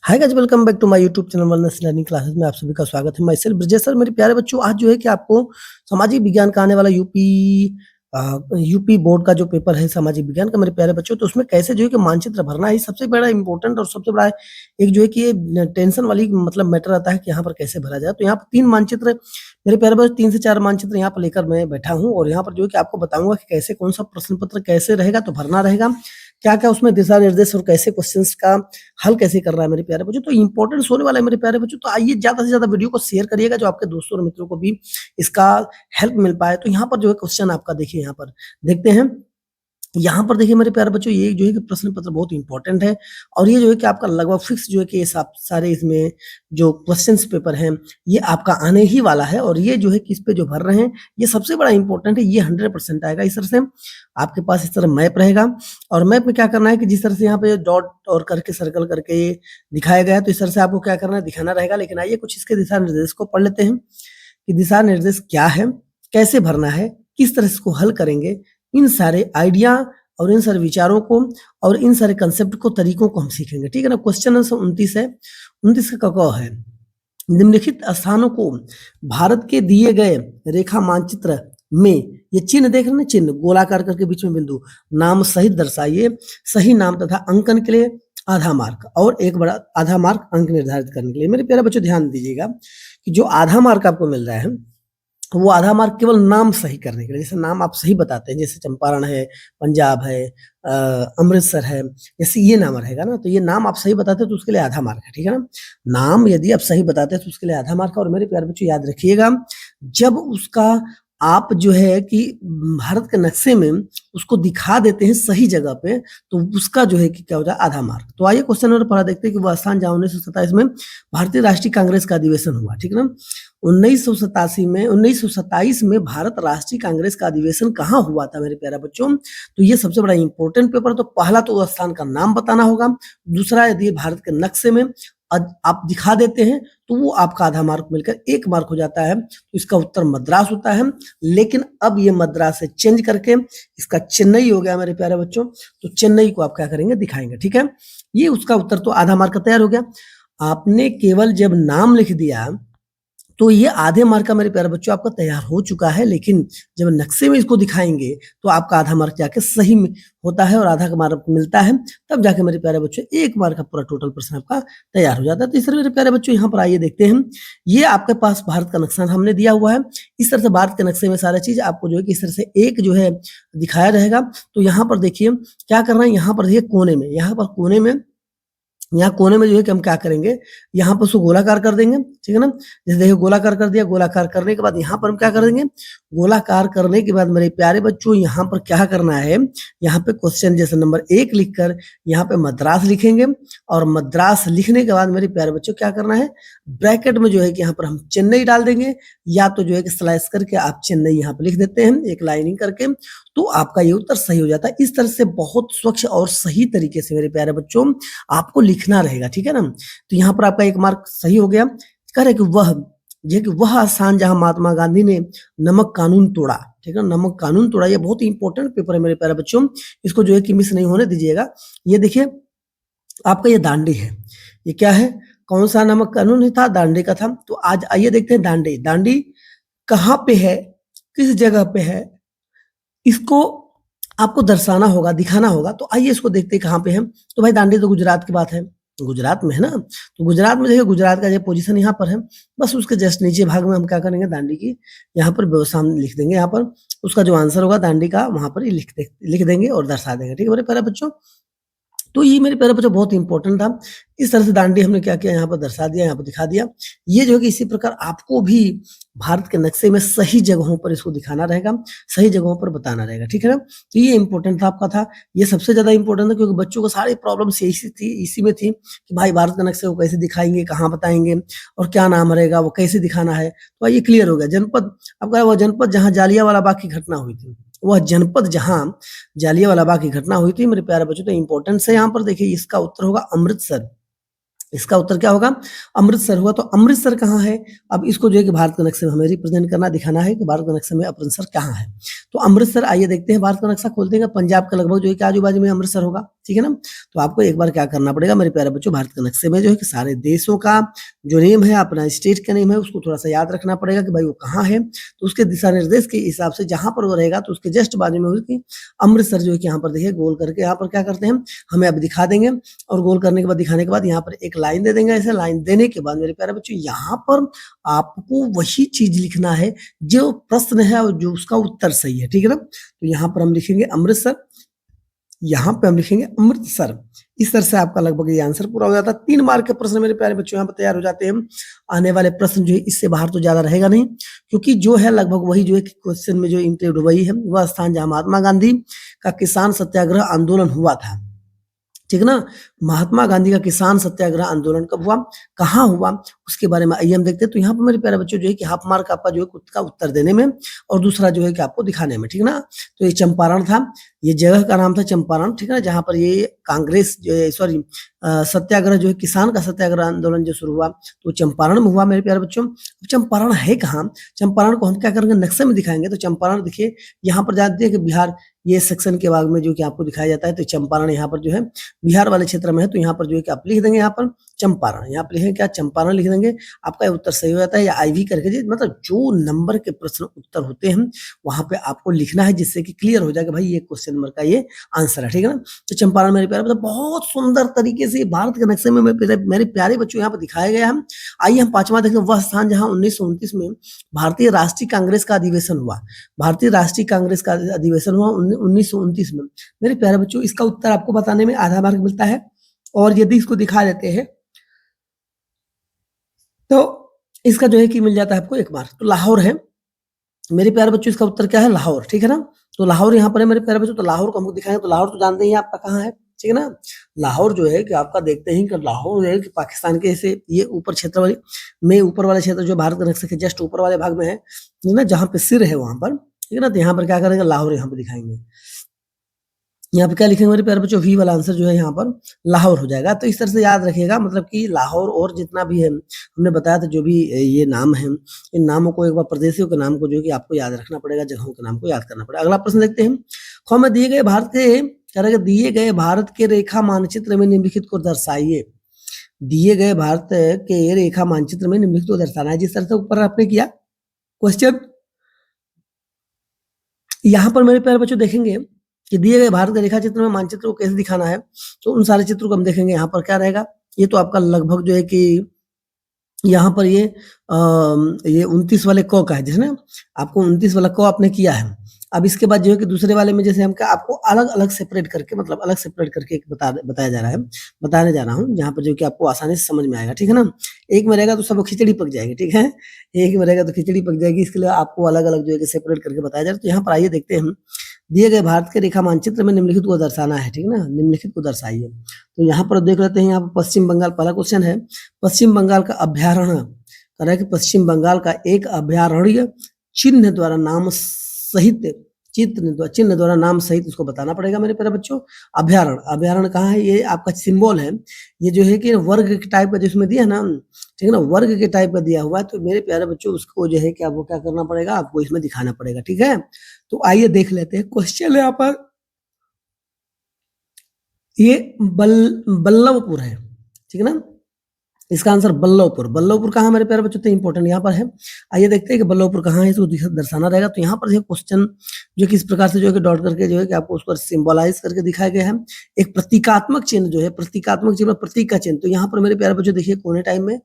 Hi guys, welcome back to my YouTube channel wellness learning classes में आप सभी का स्वागत है। मैं सेल्फ ब्रजेश सर। मेरे प्यारे बच्चों, आज जो है कि आपको सामाजिक विज्ञान का आने वाला यूपी बोर्ड का जो पेपर है सामाजिक विज्ञान का, मेरे प्यारे बच्चों, तो उसमें कैसे जो है कि मानचित्र भरना है, सबसे बड़ा इंपॉर्टेंट और सबसे बड़ा एक जो है कि ये टेंशन वाली मतलब मैटर आता है कि यहाँ पर कैसे भरा जाए। तो यहाँ पर 3 मानचित्र, मेरे प्यारे बच्चों, 3 से 4 मानचित्र यहाँ पर लेकर मैं बैठा हूँ और यहाँ पर जो है कि आपको बताऊंगा कि कैसे कौन सा प्रश्न पत्र कैसे रहेगा, तो भरना रहेगा क्या-क्या उसमें दिशा निर्देश और कैसे क्वेश्चंस का हल कैसे करना है मेरे प्यारे बच्चों। तो इम्पोर्टेंट होने वाला है मेरे प्यारे बच्चों। तो आइए ज़्यादा से ज़्यादा वीडियो को शेयर करिएगा, जो आपके दोस्तों और मित्रों को भी इसका हेल्प मिल पाए। तो यहाँ पर जो है क्वेश्चन आपका देखिए, यहाँ पर देखते हैं। यहाँ पर देखिए मेरे प्यारे बच्चों, ये जो है कि प्रश्न पत्र बहुत इंपॉर्टेंट है और ये जो है कि आपका लगभग फिक्स जो है कि ये सारे इसमें जो क्वेश्चंस पेपर हैं, ये आपका आने ही वाला है और ये जो है कि इस पे जो भर रहे हैं, ये सबसे बड़ा इंपॉर्टेंट है। ये 100% आएगा। इस तरह से आपके पास इस तरह मैप रहेगा और मैप में क्या करना है कि जिस तरह से यहाँ पे डॉट और करके सर्कल करके ये दिखाया गया है, तो इस तरह से आपको क्या करना है, दिखाना रहेगा। लेकिन आइए कुछ इसके दिशा निर्देश को पढ़ लेते हैं कि दिशा निर्देश क्या है, कैसे भरना है, किस तरह से इसको हल करेंगे। इन सारे आइडिया और इन सारे विचारों को और इन सारे कंसेप्ट को, तरीकों को हम सीखेंगे। ठीक है ना। क्वेश्चन नंबर 29 है। 29 का क है, निम्नलिखित स्थानों को भारत के दिए गए रेखा मानचित्र में, ये चिन्ह देख रहे हैं, चिन्ह गोलाकार करके बीच में बिंदु, नाम सहित दर्शाइए। सही नाम तथा अंकन के लिए आधा मार्क और एक बड़ा आधा मार्क अंक निर्धारित करने के लिए। मेरे प्यारे बच्चों, ध्यान दीजिएगा कि जो आधा मार्क आपको मिल रहा है, वो आधा मार्क केवल नाम सही करने के लिए। जैसे नाम आप सही बताते हैं, जैसे चंपारण है, पंजाब है, अमृतसर है, जैसे ये नाम रहेगा ना, तो ये नाम आप सही बताते हैं तो उसके लिए आधा मार्क है। ठीक है ना। नाम यदि आप सही बताते हैं तो उसके लिए आधा मार्क है। और मेरे प्यारे बच्चों याद रखिएगा, जब उसका आप जो है कि भारत के नक्शे में उसको दिखा देते हैं सही जगह पे, तो उसका जो है कि क्या होता है, आधा मार्क। तो आइए क्वेश्चन नंबर पढ़ा देखते हैं कि वह स्थान जहाँ 1927 में भारतीय राष्ट्रीय कांग्रेस का अधिवेशन हुआ। ठीक है ना। 1927 में भारत राष्ट्रीय कांग्रेस का अधिवेशन कहाँ हुआ था मेरे प्यारे बच्चों। तो ये सबसे बड़ा इंपॉर्टेंट पेपर। तो पहला तो उस स्थान का नाम बताना होगा। दूसरा, यदि भारत के नक्शे में आप दिखा देते हैं तो वो आपका आधा मार्क मिलकर 1 मार्क हो जाता है। तो इसका उत्तर मद्रास होता है। लेकिन अब ये मद्रास से चेंज करके इसका चेन्नई हो गया मेरे प्यारे बच्चों। तो चेन्नई को आप क्या करेंगे, दिखाएंगे। ठीक है। ये उसका उत्तर तो आधा मार्क का तैयार हो गया। आपने केवल जब नाम लिख दिया तो ये आधे मार्क का मेरे प्यारे बच्चों आपका तैयार हो चुका है। लेकिन जब नक्शे में इसको दिखाएंगे तो आपका आधा मार्क जाके सही में होता है और आधा का मार्क मिलता है। तब जाके मेरे प्यारे बच्चों 1 मार्क का पूरा टोटल प्रश्न आपका तैयार हो जाता है। तो इस तरह मेरे प्यारे बच्चों यहाँ पर आइए देखते हैं। ये आपके पास भारत का नक्शा हमने दिया हुआ है। इस तरह से भारत के नक्शे में सारा चीज आपको जो है कि इस तरह से एक जो है दिखाया रहेगा। तो यहाँ पर देखिए क्या करना है, यहाँ पर देखिए कोने में, यहाँ पर कोने में, यहाँ कोने में जो है कि हम क्या करेंगे, यहाँ पर उसको गोलाकार कर देंगे। ठीक है ना। जैसे देखिए गोलाकार कर दिया। गोलाकार करने के बाद यहाँ पर हम क्या कर देंगे, गोलाकार करने के बाद मेरे प्यारे बच्चों यहाँ पर क्या करना है, यहाँ पे क्वेश्चन जैसे नंबर 1 लिखकर यहाँ पे मद्रास लिखेंगे और मद्रास लिखने के बाद मेरे प्यारे बच्चों क्या करना है, ब्रैकेट में जो है कि यहाँ पर हम चेन्नई डाल देंगे, या तो जो है कि स्लाइस करके आप चेन्नई यहाँ पे लिख देते हैं एक लाइनिंग करके, तो आपका ये उत्तर सही हो जाता है। इस तरह से बहुत स्वच्छ और सही तरीके से मेरे प्यारे बच्चों आपको लिखना रहेगा। ठीक है ना। तो यहाँ पर आपका 1 मार्क सही हो गया। कह रहे कि वह स्थान जहां महात्मा गांधी ने नमक कानून तोड़ा। ठीक है। नमक कानून तोड़ा, ये बहुत ही इंपॉर्टेंट पेपर है मेरे प्यारे बच्चों। इसको जो है कि मिस नहीं होने दीजिएगा। ये देखिए आपका ये दांडी है। ये क्या है, कौन सा नमक कानून था, दांडी का था। तो आज आइए देखते हैं दांडी। दांडी कहाँ पे है, किस जगह पे है, इसको आपको दर्शाना होगा, दिखाना होगा। तो आइए इसको देखते हैं कहाँ पे है। तो भाई दांडी तो गुजरात की बात है, गुजरात में है ना। तो गुजरात में देखिए, गुजरात का जो पोजीशन यहाँ पर है, बस उसके जस्ट नीचे भाग में हम क्या करेंगे, दांडी की यहाँ पर सामने लिख देंगे। यहाँ पर उसका जो आंसर होगा दांडी का, वहां पर ही लिख देंगे और दर्शा देंगे। ठीक है मेरे प्यारे बच्चों। तो ये मेरे प्यारे बच्चों बहुत इंपॉर्टेंट था। इस तरह से दांडी हमने क्या किया, यहाँ पर दर्शा दिया, यहाँ पर दिखा दिया। ये जो है कि इसी प्रकार आपको भी भारत के नक्शे में सही जगहों पर इसको दिखाना रहेगा, सही जगहों पर बताना रहेगा। ठीक है ना। तो ये इंपॉर्टेंट था आपका था, ये सबसे ज्यादा इंपॉर्टेंट था, क्योंकि बच्चों को सारी प्रॉब्लम्स इसी में थी कि भाई भारत के नक्शे को कैसे दिखाएंगे, कहाँ बताएंगे और क्या नाम रहेगा, वो कैसे दिखाना है। तो ये क्लियर हो गया। जनपद, आपका वह जनपद जहाँ जालियांवाला बाग की घटना हुई थी, वह जनपद जहां जालियांवाला बाग की घटना हुई थी मेरे प्यारे बच्चों, तो इंपॉर्टेंस है यहाँ पर। देखिए इसका उत्तर होगा अमृतसर। इसका उत्तर क्या होगा? अमृतसर होगा। तो अमृतसर कहाँ है? अब इसको जो है कि भारत के नक्शे में हमें रिप्रेजेंट करना, दिखाना है कि भारत के नक्शे में अमृतसर कहाँ है। तो अमृतसर, आइए देखते हैं, भारत का नक्शा खोलते हैं। पंजाब का लगभग जो है कि आजू-बाजू में अमृतसर होगा, ठीक है ना? तो आपको एक बार क्या करना पड़ेगा मेरे प्यारे बच्चों, भारत के नक्शे में जो है कि सारे देशों का जो नेम है, अपना स्टेट का नेम है, उसको थोड़ा-सा याद रखना पड़ेगा कि भाई वो कहाँ है। तो उसके दिशा निर्देश के हिसाब से जहाँ पर वो रहेगा, तो उसके जस्ट बाजू में उसकी अमृतसर जो है कि यहाँ पर देखिए गोल करके यहाँ पर क्या करते हैं, हमें अब दिखा देंगे। और गोल करने के बाद, दिखाने के बाद यहाँ पर एक लाइन दे देंगे। ऐसे लाइन देने के बाद मेरे प्यारे बच्चों, यहाँ पर आपको वही चीज लिखना है जो प्रश्न है और जो उसका उत्तर सही है, ठीक है ना? तो यहाँ पर हम लिखेंगे अमृतसर, यहाँ पे हम लिखेंगे अमृतसर। इस तरह से आपका लगभग ये आंसर पूरा हो जाता है। 3 मार्क के प्रश्न मेरे प्यारे बच्चों यहाँ पर तैयार हो जाते हैं। आने वाले प्रश्न जो है इससे बाहर तो ज्यादा रहेगा नहीं, क्योंकि जो है लगभग वही जो है क्वेश्चन में जो इंक्लूड वही है, वह स्थान जहाँ महात्मा गांधी का किसान सत्याग्रह आंदोलन हुआ था, ठीक है ना? महात्मा गांधी का किसान सत्याग्रह आंदोलन कब हुआ, कहाँ हुआ, उसके बारे में आइए हम देखते हैं। तो यहाँ पर मेरे प्यारे बच्चों जो है कि हाफ मार्क आपका जो है खुद का उत्तर देने में, और दूसरा जो है कि आपको दिखाने में, ठीक है ना? तो ये चंपारण था, ये जगह का नाम था चंपारण, ठीक है ना? जहाँ पर ये कांग्रेस जो है, सॉरी, सत्याग्रह जो है, किसान का सत्याग्रह आंदोलन जो शुरू हुआ, तो चंपारण में हुआ मेरे प्यारे बच्चों। चंपारण है कहाँ? चंपारण को हम क्या करेंगे, नक्शे में दिखाएंगे। तो चंपारण देखिए, यहाँ पर जानते हैं कि बिहार, ये सेक्शन के भाग में जो कि आपको दिखाया जाता है। तो चंपारण यहाँ पर जो है बिहार वाले क्षेत्र में है। तो यहाँ पर जो है कि आप लिख देंगे यहाँ पर चंपारण, यहाँ पर लिखेंगे क्या, चंपारण लिख देंगे। आपका उत्तर सही हो जाता है। या आईवी करके मतलब जो नंबर के प्रश्न उत्तर होते हैं वहां पे आपको लिखना है, जिससे कि क्लियर हो जाएगा भाई ये क्वेश्चन नंबर का ये आंसर है, ठीक है ना? तो चंपारण मेरे प्यारे मतलब बहुत सुंदर तरीके से भारत के नक्शे में मेरे प्यारे बच्चों यहाँ पर दिखाया गया है। आइए हम पांचवा देखते हैं, वह स्थान जहाँ 1929 में भारतीय राष्ट्रीय कांग्रेस का अधिवेशन हुआ। भारतीय राष्ट्रीय कांग्रेस का अधिवेशन हुआ 1929 में। मेरे प्यारे बच्चों, इसका उत्तर आपको बताने में आधा मार्क मिलता है, और यदि इसको दिखा देते हैं तो इसका जो है कि मिल जाता है आपको 1 मार्क। तो लाहौर है मेरे प्यारे बच्चों, इसका उत्तर क्या है, लाहौर, ठीक है ना? तो लाहौर यहाँ पर है मेरे प्यारे बच्चों। तो लाहौर को हमको दिखाएंगे। तो लाहौर तो जानते ही हैं आपका कहाँ है, ठीक है ना? लाहौर जो है कि आपका देखते ही कि लाहौर जो है कि पाकिस्तान के ऐसे ये ऊपर क्षेत्र वाली में, ऊपर वाला क्षेत्र जो भारत के नक्शे के जस्ट ऊपर वाले भाग में है ना, जहाँ पे सिर है वहां पर, ठीक है ना? तो यहाँ पर क्या करेंगे, लाहौर यहाँ पे दिखाएंगे। यहाँ पे क्या लिखेंगे मेरे प्यारे बच्चों, वी वाला आंसर जो है यहाँ पर लाहौर हो जाएगा। तो इस तरह से याद रखिएगा, मतलब कि लाहौर और जितना भी है हमने बताया था, जो भी ये नाम है, इन नामों को एक बार प्रदेशों के नाम को जो है कि आपको याद रखना पड़ेगा, जगहों के नाम को याद करना पड़ेगा। अगला प्रश्न देखते हैं। ख में दिए गए भारत के, कह रहे दिए गए भारत के रेखा मानचित्र में निम्नलिखित को दर्शाइए। दिए गए भारत के रेखा मानचित्र में निम्नलिखित को दर्शाना है, जिस तरह से ऊपर आपने किया क्वेश्चन। यहाँ पर मेरे प्यारे बच्चों देखेंगे कि दिए गए भारत के रेखा चित्र में मानचित्र को कैसे दिखाना है, तो उन सारे चित्रों को हम देखेंगे। यहाँ पर क्या रहेगा, ये तो आपका लगभग जो है कि यहाँ पर ये 29 वाले क का है, जैसे ना आपको 29 वाला क आपने किया है। अब इसके बाद जो है कि दूसरे वाले में जैसे हम क्या आपको अलग अलग सेपरेट करके, मतलब अलग सेपरेट करके एक बताया जा रहा है, बताने जा रहा हूँ, जहाँ पर जो कि आपको आसानी से समझ में आएगा, ठीक है ना? एक में रहेगा तो सब खिचड़ी पक जाएगी, ठीक है? एक में रहेगा तो खिचड़ी पक जाएगी, इसके लिए आपको अलग अलग जो है कि सेपरेट करके बताया जा रहा है। तो यहाँ पर आइए देखते हैं हम, दिए गए भारत के रेखा मानचित्र में निम्नलिखित को दर्शाना है, ठीक है ना? निम्नलिखित को दर्शाइए। तो यहाँ पर देख लेते हैं, यहाँ पर पश्चिम बंगाल पहला क्वेश्चन है। पश्चिम बंगाल का अभ्यारण्य, कह रहा है कि पश्चिम बंगाल का एक अभ्यारण्य चिन्ह द्वारा नाम सहित, चिन्ह द्वारा नाम सहित इसको बताना पड़ेगा मेरे प्यारे बच्चों। अभ्यारण्य, अभ्यारण्य कहाँ है, ये आपका सिंबल है, ये जो है कि वर्ग के टाइप का जिसमें दिया ना, ठीक है ना, वर्ग के टाइप का दिया हुआ है। तो मेरे प्यारे बच्चों उसको जो है कि आपको क्या करना पड़ेगा, आपको इसमें दिखाना पड़ेगा, ठीक है? तो आइए देख लेते हैं क्वेश्चन यहाँ पर। ये बल्लभपुर है, ठीक है ना? इसका आंसर बल्लभपुर। बल्लभपुर कहाँ मेरे प्यारे बच्चों, तो इंपॉर्टेंट यहाँ पर है। आइए देखते हैं कि बल्लभपुर कहाँ है, इसको दर्शाना रहेगा। तो यहाँ पर देखिए क्वेश्चन जो किस प्रकार से जो है कि डॉट करके जो है कि आपको उसको सिंबलाइज करके दिखाया गया है। एक प्रतीकात्मक चिन्ह जो है, प्रतीकात्मक चिन्ह, प्रतीक का चिन्ह। तो यहाँ पर मेरे प्यारे बच्चों देखिए कोने टाइम में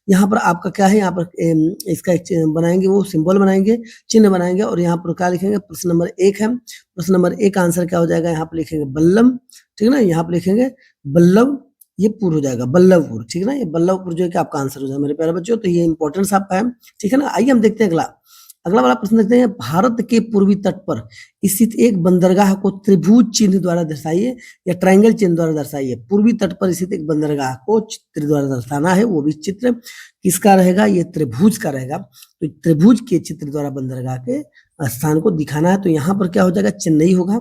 यहाँ पर आपका क्या है, यहाँ पर इसका एक बनाएंगे, वो सिंबल बनाएंगे, चिन्ह बनाएंगे, और यहाँ पर क्या लिखेंगे, प्रश्न नंबर 1 है। प्रश्न नंबर 1 का आंसर क्या हो जाएगा, यहाँ पर लिखेंगे बल्लम, ठीक है ना? यहाँ पर लिखेंगे बल्लभ, ये पूर हो जाएगा बल्लभपुर, ठीक है ना? ये बल्लभपुर जो है कि आपका आंसर हो जाएगा मेरे प्यारे बच्चों। तो ये इंपॉर्टेंस आपका है, ठीक है ना? आइए हम देखते हैं अगला वाला प्रश्न देखते हैं। भारत के पूर्वी तट पर स्थित एक बंदरगाह को त्रिभुज चिन्ह द्वारा दर्शाइए या ट्रायंगल चिन्ह द्वारा दर्शाइए। पूर्वी तट पर स्थित एक बंदरगाह को चित्र द्वारा दर्शाना है, वो भी चित्र किसका रहेगा, ये त्रिभुज का रहेगा। तो त्रिभुज के चित्र द्वारा बंदरगाह के स्थान को दिखाना है। तो यहाँ पर क्या हो जाएगा, चेन्नई होगा।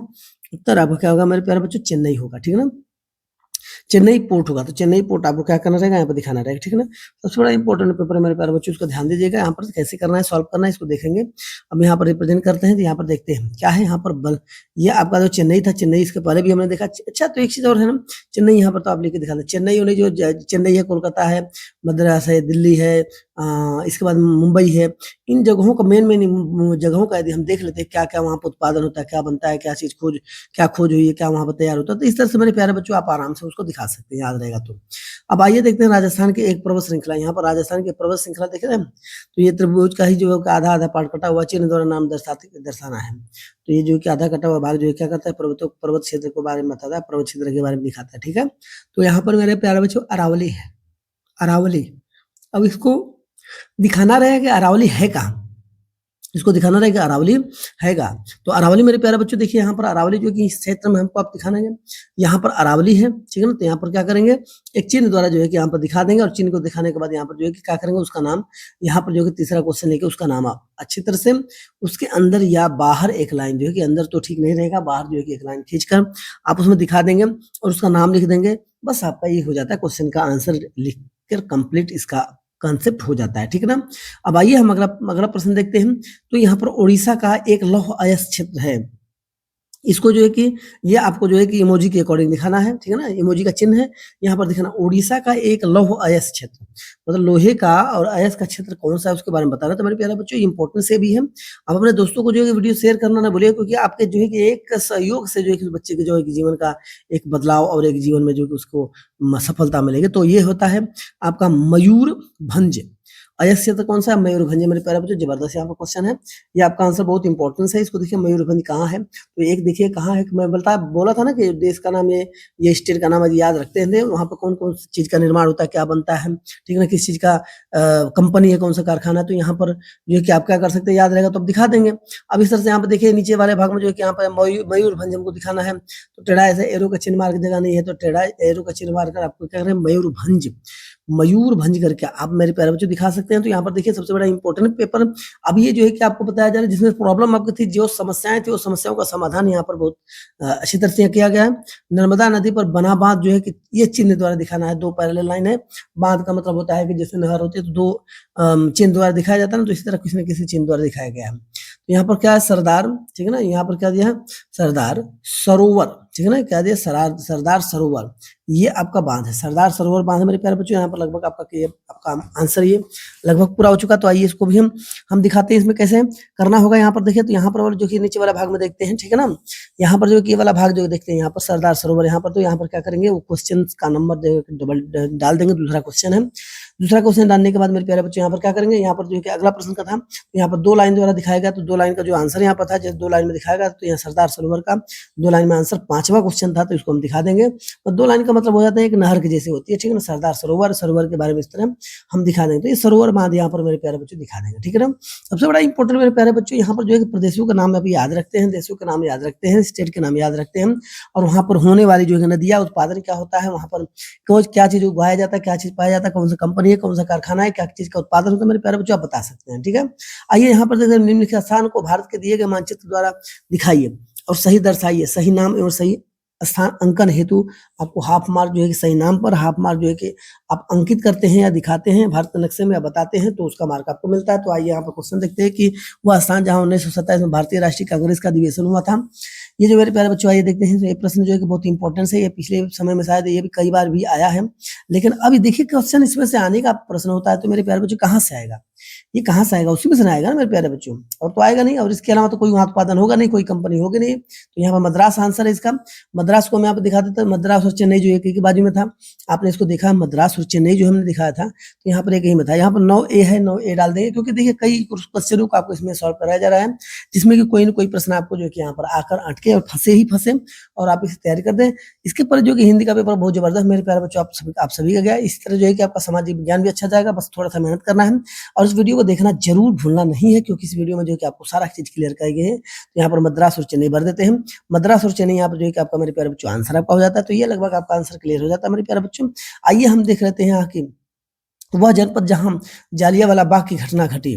उत्तर आपका क्या होगा मेरे प्यारे बच्चों, चेन्नई होगा, ठीक है ना? चेन्नई पोर्ट होगा, तो चेन्नई पोर्ट आपको क्या करना रहेगा, यहाँ पर दिखाना रहेगा, ठीक है ना। सबसे बड़ा इंपॉर्टेंट पेपर है मेरे प्यारे बच्चों, इसको ध्यान दीजिएगा। यहाँ पर कैसे करना है, सॉल्व करना है, इसको देखेंगे। अब यहाँ पर रिप्रेजेंट करते हैं, तो यहाँ पर देखते हैं क्या है यहाँ पर बल। ये आपका जो चेन्नई था, चेन्नई इसके पहले भी हमने देखा। अच्छा, तो एक चीज और है ना, चेन्नई यहाँ पर तो आप लिख के दिखा दें। चेन्नई उन्हें जो चेन्नई है, कोलकाता है, मद्रास है, दिल्ली है, इसके बाद मुंबई है। इन जगहों का मेन जगहों का यदि हम देख लेते हैं क्या क्या वहाँ पर उत्पादन होता है, क्या बनता है, क्या चीज क्या खोज हुई है, क्या वहाँ पर तैयार होता है, तो इस तरह से मेरे प्यारे बच्चों आप आराम से उसको दिखा सकते हैं, याद रहेगा तो। अब आइए देखते हैं राजस्थान की एक पर्वत श्रृंखला। यहाँ पर राजस्थान की पर्वत श्रृंखला देख रहे हैं, तो ये त्रिभुज का ही जो आधा आधा पार्ट कटा हुआ चिन्ह द्वारा नाम दर्शाना है। तो ये जो कि आधा कटा हुआ भाग जो है क्या करता है, पर्वत क्षेत्र के बारे में बताता है, पर्वत क्षेत्र के बारे में दिखाता है, ठीक है। तो यहाँ पर मेरे प्यारे बच्चों अरावली है, अरावली। अब इसको दिखाना रहेगा कि अरावली है कहाँ, इसको दिखाना रहेगा अरावली हैगा। तो अरावली मेरे प्यारे बच्चों देखिए, यहाँ पर अरावली जो कि इस क्षेत्र में हमको आप दिखाना है, यहाँ पर अरावली है, ठीक है ना। तो यहाँ पर क्या करेंगे, एक चिन्ह द्वारा जो है कि यहाँ पर दिखा देंगे, और चिन्ह को दिखाने के बाद यहाँ पर जो है कि क्या करेंगे, उसका नाम यहाँ पर जो है तीसरा क्वेश्चन लेके उसका नाम आप अच्छी तरह से उसके अंदर या बाहर एक लाइन जो है कि अंदर तो ठीक नहीं रहेगा, बाहर जो है कि एक लाइन खींचकर आप उसमें दिखा देंगे और उसका नाम लिख देंगे। बस आपका ये हो जाता है, क्वेश्चन का आंसर लिख कर कंप्लीट इसका कॉन्सेप्ट हो जाता है, ठीक है ना। अब आइए हम अगला प्रश्न देखते हैं। तो यहाँ पर उड़ीसा का एक लौह अयस्क क्षेत्र है, इसको जो है कि ये आपको जो है कि इमोजी के अकॉर्डिंग दिखाना है, ठीक है ना। इमोजी का चिन्ह है यहाँ पर दिखाना, उड़ीसा का एक लौह अयस्क क्षेत्र, मतलब लोहे का और अयस्क का क्षेत्र कौन सा है उसके बारे में बताना। तो मेरे प्यारे बच्चों इंपॉर्टेंट से भी है, आप अपने दोस्तों को जो है वीडियो शेयर करना ना भूलिए, क्योंकि आपके जो है कि एक सहयोग से जो है कि बच्चे के जो है कि जीवन का एक बदलाव और एक जीवन में जो कि उसको सफलता मिलेगी। तो ये होता है आपका मयूरभंज। अयस्क क्षेत्र कौन सा है, मयूरभंज। मेरे प्यारे बच्चों जबरदस्त यहाँ पर क्वेश्चन है, ये आपका आंसर बहुत इंपॉर्टेंट है। इसको देखिए मयूरभंज कहाँ है, तो एक देखिए कहाँ है, मैं बोला था ना कि देश का नाम ये स्टेट का नाम यदि याद रखते हैं, वहाँ पर कौन कौन चीज का निर्माण होता है, क्या बनता है, ठीक है ना, किस चीज का कंपनी है, कौन सा कारखाना है। तो यहाँ पर जो है कि आप क्या कर सकते हैं, याद रहेगा तो आप दिखा देंगे। अब इस तरह से यहाँ पर देखिए नीचे वाले भाग में जो है कि यहाँ पर मयूरभंज हमको दिखाना है, तो टेढ़ा ऐसे एरो का चिन्ह मार की जगह नहीं है, तो टेढ़ा एरो का चिन्ह मारकर आपको क्या करें, मयूरभंज, मयूरभंज करके आप मेरे प्यारे बच्चों दिखा सकते हैं। तो यहाँ पर देखिए सबसे बड़ा इंपॉर्टेंट पेपर अब ये जो है कि आपको बताया जा रहा है, जिसमें प्रॉब्लम आपकी थी, जो समस्याएं थी, वो समस्याओं का समाधान यहाँ पर बहुत अच्छी तरह से किया गया है। नर्मदा नदी पर बना बांध जो है कि ये चिन्ह द्वारा दिखाना है, दो पैरेलल लाइन है, बांध का मतलब होता है कि जैसे नहर होती है तो दो चिन्ह द्वारा दिखाया जाता है ना, तो इसी तरह किसी न किसी चिन्ह द्वारा दिखाया गया है। तो यहाँ पर क्या है, सरदार, ठीक है ना, यहाँ पर क्या दिया है, सरदार सरोवर, ठीक है ना, क्या दिया, सरदार सरोवर, ये आपका बांध है, सरदार सरोवर बांध है मेरे प्यारे बच्चों। यहाँ पर लगभग आपका आंसर ये लगभग पूरा हो चुका। तो आइए इसको भी हम दिखाते हैं, इसमें कैसे करना होगा। यहाँ पर देखिए, तो यहाँ पर जो कि नीचे वाला भाग में देखते हैं, ठीक है ना, यहाँ पर जो कि ये वाला भाग जो देखते हैं, यहाँ पर सरदार सरोवर, यहाँ पर तो यहाँ पर क्या करेंगे, वो क्वेश्चन का नंबर डबल डाल देंगे। दूसरा क्वेश्चन है, दूसरा क्वेश्चन डालने के बाद मेरे प्यारे बच्चों यहाँ पर क्या करेंगे, यहाँ पर जो कि अगला प्रश्न का था, तो यहाँ पर दो लाइन द्वारा दिखाएगा, तो दो लाइन का जो आंसर यहाँ पर था, जैसे दो लाइन में दिखाएगा, तो यहाँ सरदार सरोवर का दो लाइन में आंसर पांचवा क्वेश्चन था, तो इसको हम दिखा देंगे। और दो लाइन का मतलब हो जाता है एक नहर के जैसे होती है, ठीक है ना, सरदार सरोवर, सरोवर के बारे में इस तरह हम दिखा देंगे। तो ये सरोवर बांध यहाँ पर मेरे प्यारे बच्चों दिखा देंगे, ठीक है ना। सबसे बड़ा इंपॉर्टेंट मेरे प्यारे बच्चों, यहाँ पर जो है कि प्रदेशों का नाम अभी याद रखते हैं, देशों के नाम याद रखते हैं, स्टेट के नाम याद रखते हैं, और वहाँ पर होने वाली जो है नदियाँ, उत्पादन क्या होता है, वहाँ पर क्या चीज उगाया जाता है, क्या चीज पाया जाता है, कौन सा कंपनी है, कौन सा कारखाना है, क्या चीज का उत्पादन होता है, मेरे प्यारे बच्चों आप बता सकते हैं, ठीक है। आइए यहाँ पर देखिए, निम्नलिखित स्थान को भारत के दिए गए मानचित्र द्वारा दिखाइए और सही दर्शाइए, सही नाम एवं सही स्थान अंकन हेतु आपको हाफ मार्क जो है कि सही नाम पर हाफ मार्क जो है कि आप अंकित करते हैं या दिखाते हैं भारत के नक्शे में या बताते हैं, तो उसका मार्क आपको मिलता है। तो आइए यहाँ पर क्वेश्चन देखते हैं कि वह स्थान जहाँ 1927 में भारतीय राष्ट्रीय कांग्रेस का अधिवेशन हुआ था, ये जो मेरे प्यारे बच्चों आइए देखते हैं। तो ये प्रश्न जो है कि बहुत इंपॉर्टेंट है, ये पिछले समय में शायद ये भी कई बार भी आया है, लेकिन अभी देखिए क्वेश्चन इसमें से आने का प्रश्न होता है, तो मेरे प्यारे बच्चों कहाँ से आएगा, ये कहाँ से आएगा, उसी में से आएगा ना मेरे प्यारे बच्चों, और तो आएगा नहीं। और इसके अलावा तो कोई वहाँ उत्पादन होगा नहीं, कोई कंपनी होगी नहीं। तो यहाँ पर मद्रास आंसर है इसका। मद्रास को मैं यहाँ पर दिखा देता हूँ, मद्रास और चेन्नई जो एक ही बाजू में था, आपने इसको देखा, मद्रास और चेन्नई जो हमने दिखाया था, तो यहाँ पर एक ही में था। यहाँ पर 9A है, 9A डाल देंगे, क्योंकि देखिए कई क्वेश्चनों को आपको इसमें सॉल्व कराया जा रहा है, जिसमें कि कोई ना कोई प्रश्न आपको जो कि यहाँ पर आकर अटके और फंसे और आप इसे तैयारी कर दें। इसके पर जो कि हिंदी का पेपर बहुत जबरदस्त मेरे प्यारे बच्चों आप सभी का गया। इस तरह जो है कि आपका सामाजिक विज्ञान भी अच्छा जाएगा, बस थोड़ा सा मेहनत करना है और इस वीडियो को देखना जरूर भूलना नहीं है, क्योंकि इस वीडियो में जो है कि आपको सारा चीज क्लियर कराई गई है। तो यहाँ पर मद्रास और चेन्नई भर देते हैं, मद्रास और चेन्नई यहाँ पर जो है कि आपका मेरे प्यारे बच्चों आंसर आपका हो जाता है। तो ये लगभग आपका आंसर क्लियर हो जाता है मेरे प्यारे बच्चों। आइए हम देख लेते हैं यहाँ की वह जनपद जहां जालियांवाला बाग की घटना घटी,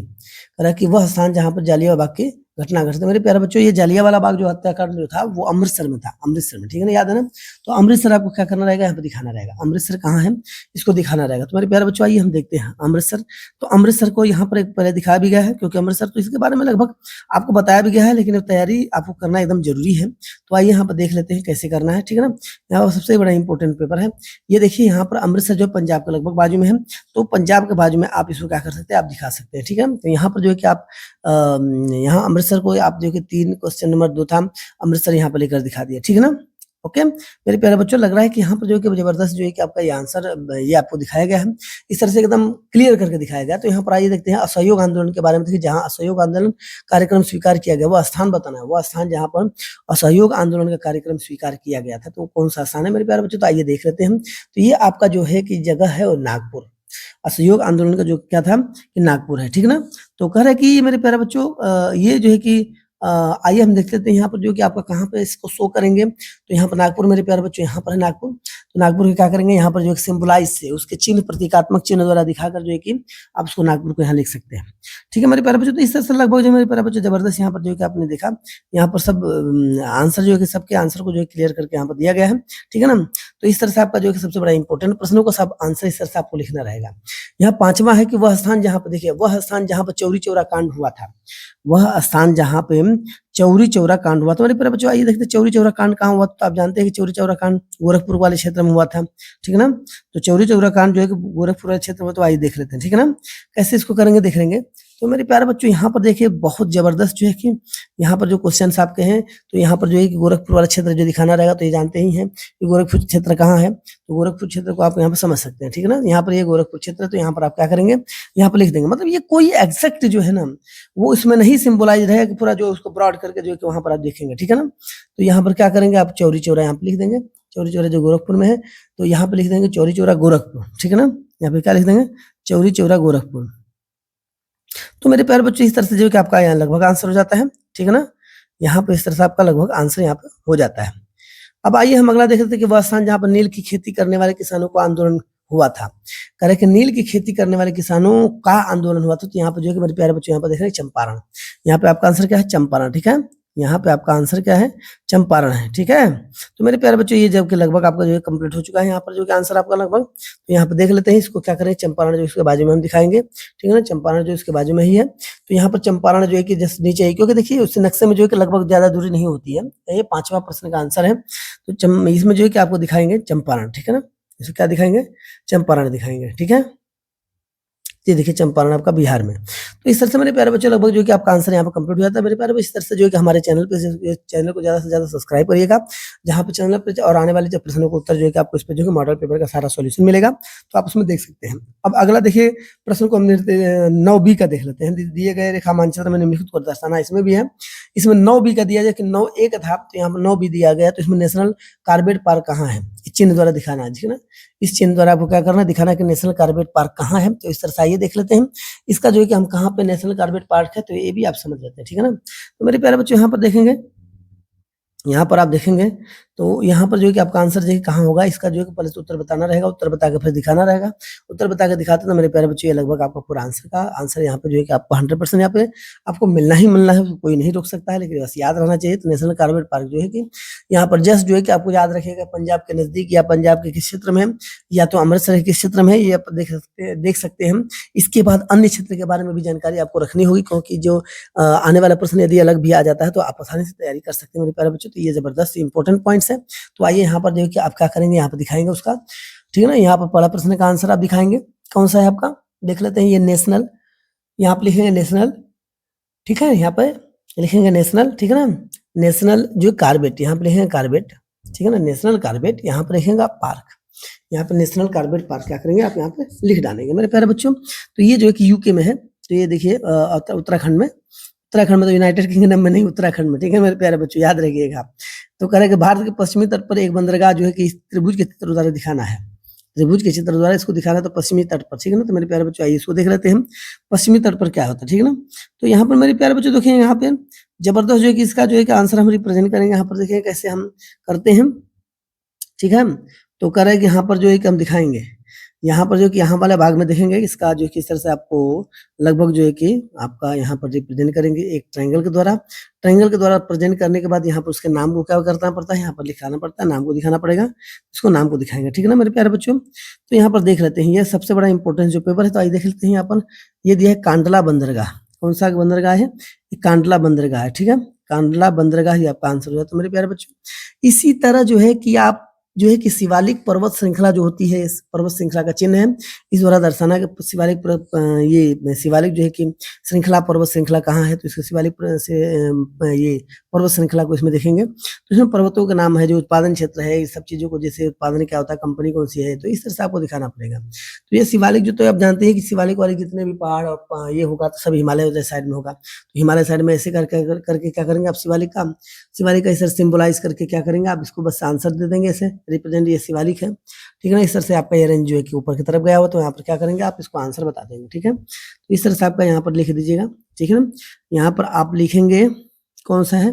कि वह स्थान जहां पर जालियांवाला बाग की घटना घटित। मेरे प्यारे बच्चों, ये जलियांवाला बाग जो हत्याकांड जो था वो अमृतसर में था, अमृतसर में, ठीक है ना, याद है ना। तो अमृतसर आपको क्या करना रहेगा, यहाँ पे दिखाना रहेगा। अमृतसर कहाँ है, इसको दिखाना रहेगा। तो मेरे प्यारे बच्चों आइए हम देखते हैं अमृतसर। तो अमृतसर को यहाँ पर एक पहले दिखाया भी गया है, क्योंकि अमृतसर तो इसके बारे में लगभग आपको बताया भी गया है, लेकिन तैयारी आपको करना एकदम जरूरी है। तो आइए यहाँ पर देख लेते हैं कैसे करना है, ठीक है ना। यहाँ पर सबसे बड़ा इंपॉर्टेंट पेपर है ये, देखिए यहाँ पर अमृतसर जो पंजाब के लगभग बाजू में है, तो पंजाब के बाजू में आप इसको क्या कर सकते हैं, आप दिखा सकते हैं, ठीक है। तो यहाँ पर जो है कि आप यहाँ अमृतसर को आप जो कि 3 क्वेश्चन नंबर 2 था, अमृतसर यहाँ पर लेकर दिखा दिया, ठीक है ना। ओके मेरे प्यारे बच्चों, लग रहा है कि यहाँ पर जो है कि जबरदस्त जो है कि आपका ये आंसर ये आपको दिखाया गया है, इस तरह से एकदम क्लियर करके दिखाया गया। तो यहाँ पर आइए देखते हैं असहयोग आंदोलन के बारे में। देखिए जहाँ असहयोग आंदोलन कार्यक्रम स्वीकार किया गया, वो स्थान बताना है, वो स्थान जहाँ पर असहयोग आंदोलन का कार्यक्रम स्वीकार किया गया था, तो कौन सा स्थान है मेरे प्यारे बच्चों। तो आइए देख लेते हैं। तो ये आपका जो है कि जगह है, और नागपुर, असहयोग आंदोलन का जो क्या था कि नागपुर है, ठीक है ना। तो कह रहा है कि मेरे प्यारे बच्चों ये जो है कि आइए हम देख लेते हैं यहाँ पर जो कि आपका कहाँ पे इसको शो करेंगे। तो यहाँ पर नागपुर मेरे प्यारे बच्चों, यहाँ पर है नागपुर। तो नागपुर के क्या करेंगे, यहाँ पर जो है सिंबलाइज से उसके चिन्ह, प्रतीकात्मक चिन्ह द्वारा दिखाकर जो है कि आप उसको नागपुर को यहाँ लिख सकते हैं, ठीक है मेरे प्यारे बच्चों। तो इस तरह से लगभग जो मेरे प्यारे बच्चों जबरदस्त यहाँ पर जो है कि आपने देखा, यहाँ पर सब आंसर जो है कि सबके आंसर को जो है क्लियर करके यहाँ पर दिया गया है, ठीक है ना। तो इस तरह से आपका जो है कि सबसे बड़ा इंपॉर्टेंट प्रश्नों का सब आंसर इस तरह से आपको लिखना रहेगा। यहाँ 5वां है कि वह स्थान जहाँ पर, देखिए वह स्थान जहाँ पर चौरी चौरा कांड हुआ था, वह स्थान जहाँ पे चौरी चौरा कांड हुआ था। मेरे प्यारे बच्चों आइए देखते हैं चौरी चौरा कांड कहाँ हुआ। तो आप जानते हैं कि चौरी चौरा कांड गोरखपुर वाले क्षेत्र में हुआ था, ठीक है ना। तो चौरी चौरा कांड जो है कि गोरखपुर वाले क्षेत्र में, तो आइए देख लेते हैं, ठीक है ना, कैसे इसको करेंगे देख लेंगे। तो मेरे प्यारे बच्चों यहाँ पर देखिए बहुत जबरदस्त जो है कि यहाँ पर जो क्वेश्चन आपके हैं, तो यहाँ पर जो है कि गोरखपुर वाला क्षेत्र जो दिखाना रहेगा, तो ये जानते ही हैं कि गोरखपुर क्षेत्र कहाँ है। तो गोरखपुर क्षेत्र को आप यहाँ पर समझ सकते हैं, ठीक है ना। यहाँ पर ये गोरखपुर क्षेत्र, तो यहाँ पर आप क्या करेंगे, यहाँ पर लिख देंगे। मतलब ये कोई एग्जैक्ट जो है ना, वो इसमें नहीं सिंबलाइज रहेगा कि पूरा जो उसको ब्रॉड करके जो है कि वहां पर आप देखेंगे, ठीक है ना। तो यहाँ पर क्या करेंगे, आप चौरी चौरा यहाँ पर लिख देंगे। चौरी चौरा जो गोरखपुर में है, तो यहाँ पे लिख देंगे चौरी चौरा गोरखपुर, ठीक है ना। यहाँ पे क्या लिख देंगे, चौरी चौरा गोरखपुर। तो मेरे प्यारे बच्चों इस तरह से जो है कि आपका यहाँ लगभग आंसर हो जाता है, ठीक है ना। यहाँ पे इस तरह से आपका लगभग आंसर यहाँ पे हो जाता है। अब आइए हम अगला देख लेते हैं कि वह स्थान जहाँ पर नील की खेती करने वाले किसानों को आंदोलन हुआ था। कह रहे कि नील की खेती करने वाले किसानों का आंदोलन हुआ था। तो यहाँ पे जो है कि मेरे प्यारे बच्चों यहाँ पर देख रहे हैं चंपारण। यहाँ पे आपका आंसर क्या है, चंपारण, ठीक है। यहाँ पे आपका आंसर क्या है, चंपारण है, ठीक है। तो मेरे प्यारे बच्चों ये जब कि लगभग आपका जो है कंप्लीट हो चुका है, यहाँ पर जो कि आंसर आपका लगभग, तो यहाँ पे देख लेते हैं इसको क्या करें, चंपारण जो इसके बाजू में हम दिखाएंगे, ठीक है ना। चंपारण जो इसके बाजू में ही है, तो यहाँ पर चंपारण जो है कि जस्ट नीचे है, क्योंकि देखिए उस नक्शे में जो है कि लगभग ज्यादा दूरी नहीं होती है। ये 5वां प्रश्न का आंसर है। तो इसमें जो है कि आपको दिखाएंगे चंपारण, ठीक है ना। इसे क्या दिखाएंगे, चंपारण दिखाएंगे, ठीक है। ये देखिए चंपारण आपका बिहार में। तो इस तरह से मेरे प्यारे बच्चों लगभग जो है कि आपका आंसर यहाँ पे कंप्लीट हो जाता है। मेरे प्यारे बच्चों इस तरह से जो है कि हमारे चैनल पे, चैनल को ज्यादा से ज्यादा सब्सक्राइब करिएगा, जहाँ पे चैनल पे और आने वाले जब प्रश्नों का उत्तर जो है कि आपको इस पे जो है मॉडल पेपर का सारा सॉल्यूशन मिलेगा, तो आप उसमें देख सकते हैं। अब अगला देखिए प्रश्न को हम 9B का देख लेते हैं। दिए गए रेखा मानचित्र में निम्नलिखित को दर्शाना, इसमें भी है। इसमें 9B का दिया जाए कि 9A का था, तो यहाँ पर 9B दिया गया। तो इसमें नेशनल कार्बेट पार्क कहाँ है, इस चिन्ह द्वारा दिखाना है, ठीक है ना। इस चिन्ह द्वारा आपको क्या करना है, दिखाना है कि नेशनल कार्बेट पार्क कहाँ है। तो इस तरह से आइए देख लेते हैं इसका जो है कि हम कहाँ पे नेशनल कार्बेट पार्क है, तो ये भी आप समझ लेते हैं, ठीक है ना। तो मेरे प्यारे बच्चों यहाँ पर देखेंगे, यहाँ पर आप देखेंगे तो यहाँ पर जो है कि आपका आंसर जो है कहाँ होगा, इसका जो है पहले तो उत्तर बताना रहेगा, उत्तर बता के फिर दिखाना रहेगा। उत्तर बता के दिखाते तो मेरे प्यारे बच्चों ये लगभग आपका पूरा आंसर का आंसर यहाँ पे जो है कि आपको 100% यहाँ पे आपको मिलना ही मिलना है, कोई नहीं रोक सकता है। लेकिन बस याद रहना चाहिए। तो नेशनल कार्बेट पार्क जो है कि यहाँ पर जस्ट जो है कि आपको याद रखिएगा पंजाब के नजदीक, या पंजाब के किस क्षेत्र में है, या तो अमृतसर के किस क्षेत्र में है, ये आप देख सकते हैं। इसके बाद अन्य क्षेत्र के बारे में भी जानकारी आपको रखनी होगी, क्योंकि जो आने वाला प्रश्न यदि अलग भी आ जाता है तो आप आसानी से तैयारी कर सकते हैं मेरे प्यारे बच्चों। तो ये जबरदस्त इंपॉर्टेंट पॉइंट्स है। तो आइए यहाँ पर देखिए आप क्या करेंगे, यहाँ पर दिखाएंगे उसका, ठीक है ना। यहाँ पर पहला प्रश्न का आंसर आप दिखाएंगे, कौन सा है आपका, देख लेते हैं। ये नेशनल, यहाँ पे लिखेंगे नेशनल, ठीक है। यहाँ पे लिखेंगे नेशनल, ठीक है ना। नेशनल जो कार्बेट, यहाँ पे लिखेंगे कार्बेट, ठीक है ना। नेशनल कार्बेट, यहाँ पे लिखेंगे पार्क, यहाँ पे नेशनल कार्बेट पार्क क्या करेंगे आप यहाँ पे लिख डालेंगे मेरे प्यारे बच्चों। तो ये जो है कि यूके में है। तो ये देखिए उत्तराखंड में, उत्तराखंड में, तो यूनाइटेड किंगडम में नहीं, उत्तराखंड में, ठीक है मेरे प्यारे बच्चों, याद रखिएगा। तो कह रहे कि भारत के पश्चिमी तट पर एक बंदरगाह जो है कि त्रिभुज के चित्र द्वारा दिखाना है, त्रिभुज के चित्र द्वारा इसको दिखाना है, तो पश्चिमी तट पर, ठीक है ना। तो मेरे प्यारे बच्चों आइए इसको देख लेते हैं, पश्चिमी तट पर क्या होता है, ठीक है ना। तो यहाँ पर मेरे प्यारे बच्चों देखिए यहाँ पे जबरदस्त जो है कि इसका जो है कि आंसर हम रिप्रेजेंट करेंगे। यहाँ पर देखिए कैसे हम करते हैं, ठीक है। तो कह रहे हैं कि यहाँ पर जो है कि हम दिखाएंगे, यहाँ पर जो कि यहाँ वाले भाग में देखेंगे इसका जो कि इस तरह से आपको लगभग जो है कि आपका यहाँ पर रिप्रेजेंट करेंगे एक ट्रायंगल के द्वारा। ट्रायंगल के द्वारा प्रेजेंट करने के बाद यहाँ पर उसके नाम को क्या करना पड़ता है, यहाँ पर लिखाना पड़ता है, नाम को दिखाना पड़ेगा। इसको नाम को दिखाएँगे, ठीक है ना मेरे प्यारे बच्चों? तो यहाँ पर देख लेते हैं, ये सबसे बड़ा इम्पोर्टेंट जो पेपर है, तो आइए देख लेते हैं यहाँ पर। ये दिया है कांडला बंदरगाह। कौन-सा बंदरगाह है? ये कांडला बंदरगाह है, ठीक है? कांडला बंदरगाह ही आपका आंसर हो जाता है मेरे प्यारे बच्चों। इसी तरह जो है कि आप जो है कि शिवालिक पर्वत श्रृंखला जो होती है, इस पर्वत श्रृंखला का चिन्ह है, इस द्वारा दर्शाना कि शिवालिक ये शिवालिक जो है कि श्रृंखला पर्वत श्रृंखला कहाँ है, तो इसको शिवालिक ये पर्वत श्रृंखला को इसमें देखेंगे। तो इसमें पर्वतों का नाम है, जो उत्पादन क्षेत्र है, इस सब चीज़ों को, जैसे उत्पादन क्या होता है, कंपनी कौन-सी है, तो इस तरह से आपको दिखाना पड़ेगा। तो ये शिवालिक जो, तो आप जानते हैं कि शिवालिक वाले जितने भी पहाड़ और ये होगा तो सब हिमालय वाले साइड में होगा। तो हिमालय साइड में ऐसे करके क्या करेंगे आप, शिवालिक का इस तरह सिंबलाइज़ करके क्या करेंगे आप, इसको बस आंसर दे देंगे ऐसे, रिप्रेजेंट ये शिवालिक है, ठीक है ना? इस तरह से आपका ये रेंज जो है कि ऊपर की तरफ गया हुआ, तो यहाँ पर क्या करेंगे आप, इसको आंसर बता देंगे, ठीक है? तो इस तरह से आपका यहाँ पर लिख दीजिएगा, ठीक है ना? यहाँ पर आप लिखेंगे कौन-सा है,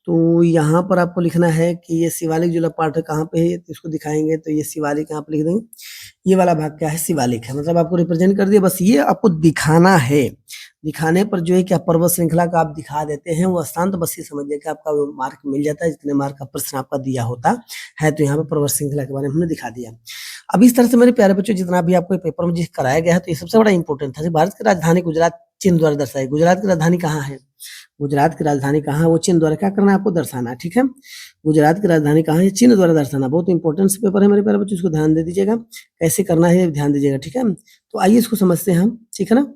तो यहाँ पर आपको लिखना है कि ये शिवालिक जो पार्ट है कहाँ पे है, तो इसको दिखाएँगे, तो ये शिवालिक यहाँ पे लिख देंगे। ये वाला भाग क्या है, शिवालिक है, मतलब आपको रिप्रेजेंट कर दिया, बस ये आपको दिखाना है। दिखाने पर जो है कि आप पर्वत श्रृंखला का आप दिखा देते हैं वो स्थान, तो बस ये समझिए कि आपका वो मार्क मिल जाता है, जितने मार्क का प्रश्न आपका दिया होता है। तो यहाँ पे पर्वत श्रृंखला के बारे में हमने दिखा दिया। अब इस तरह से मेरे प्यारे बच्चों, जितना भी आपको पेपर में जिस कराया गया है, तो ये सबसे बड़ा इंपॉर्टेंट था। भारत की राजधानी गुजरात चिन्ह द्वारा दर्शाई। गुजरात की राजधानी कहाँ है? गुजरात की राजधानी कहाँ है, वो चिन्ह द्वारा क्या करना है आपको, दर्शाना है, ठीक है? गुजरात की राजधानी कहाँ है, चिन्ह द्वारा दर्शाना। बहुत इंपॉर्टेंट पेपर है मेरे प्यारे बच्चों, इसको ध्यान दे दीजिएगा, कैसे करना है ध्यान दीजिएगा, ठीक है? तो आइए इसको समझते हैं हम, ठीक है ना?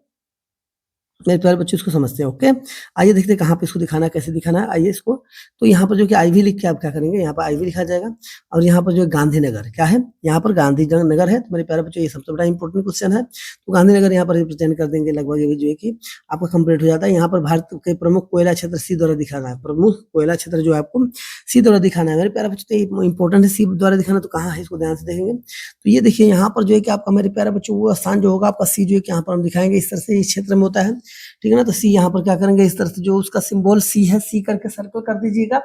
मेरे प्यारे बच्चों इसको समझते हैं, ओके? आइए देखते हैं कहाँ पे इसको दिखाना है, कैसे दिखाना है, आइए इसको। तो यहाँ पर जो कि आईवी लिख के आप क्या करेंगे, यहाँ पर आईवी लिखा जाएगा, और यहाँ पर जो है गांधीनगर क्या है, यहाँ पर गांधी नगर है। तो मेरे प्यारे बच्चों, ये सबसे बड़ा इंपॉर्टेंट क्वेश्चन है। तो गांधीनगर यहाँ पर रिप्रेजेंट कर देंगे, लगभग ये भी जो है कि आपका कंप्लीट हो जाता है। यहाँ पर भारत के प्रमुख कोयला क्षेत्र सी द्वारा दिखाना है, प्रमुख कोयला क्षेत्र जो है आपको सी द्वारा दिखाना है। मेरे प्यारे बच्चों, तो इंपॉर्टेंट है सी द्वारा दिखाना, तो कहाँ है इसको ध्यान से देखेंगे। तो ये देखिए यहाँ पर जो है कि आपका मेरे प्यारे बच्चों वो स्थान जो होगा आपका सी, जो है कि यहाँ पर हम दिखाएंगे, इस तरह से इस क्षेत्र में होता है, ठीक है ना? तो सी यहाँ पर क्या करेंगे, इस तरह से जो उसका सिंबल सी है, सी करके सर्कल कर दीजिएगा,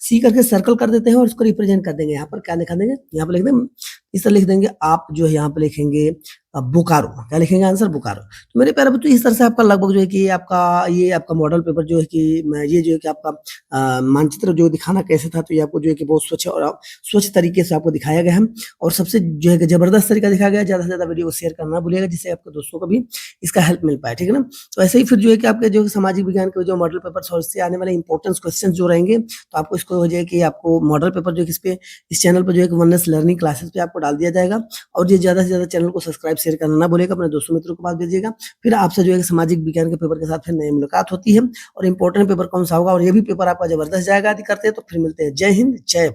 सी करके सर्कल कर देते हैं और उसको रिप्रेजेंट कर देंगे। यहाँ पर क्या लिखा देंगे, यहाँ पर लिख देंगे, इस तरह लिख देंगे आप, जो है यहाँ पे लिखेंगे बोकारो, क्या लिखेंगे आंसर, बोकारो। तो मेरे प्यारे बच्चों, इस तरह से आपका लगभग जो है कि ये आपका मॉडल पेपर जो है कि ये जो है कि आपका मानचित्र जो दिखाना कैसे था, तो ये आपको जो है कि बहुत स्वच्छ और स्वच्छ तरीके से आपको दिखाया गया है, और सबसे जो है कि जबरदस्त तरीका दिखाया गया है। ज़्यादा से ज़्यादा वीडियो को शेयर करना भूलिएगा, जिससे आपके दोस्तों को भी इसका हेल्प मिल पाए, ठीक है ना? तो ऐसे ही फिर जो है कि आपके जो सामाजिक विज्ञान के जो मॉडल पेपर और इससे आने वाले इंपॉर्टेंट क्वेश्चन जो रहेंगे, तो आपको इसको हो जाए कि आपको मॉडल पेपर जो है इस चैनल पर जो है कि वननेस लर्निंग क्लासेस पे आपको डाल दिया जाएगा। और ये ज़्यादा से ज़्यादा चैनल को सब्सक्राइब शेयर करना ना भूलिएगा, अपने दोस्तों मित्रों को बात भेजिएगा। फिर आपसे जो है सामाजिक विज्ञान के पेपर के साथ फिर नई मुलाकात होती है, और इंपॉर्टेंट पेपर कौन सा होगा और ये भी पेपर आपका जबरदस्त जाएगा यदि करते हैं, तो फिर मिलते हैं। जय हिंद, जय भारत।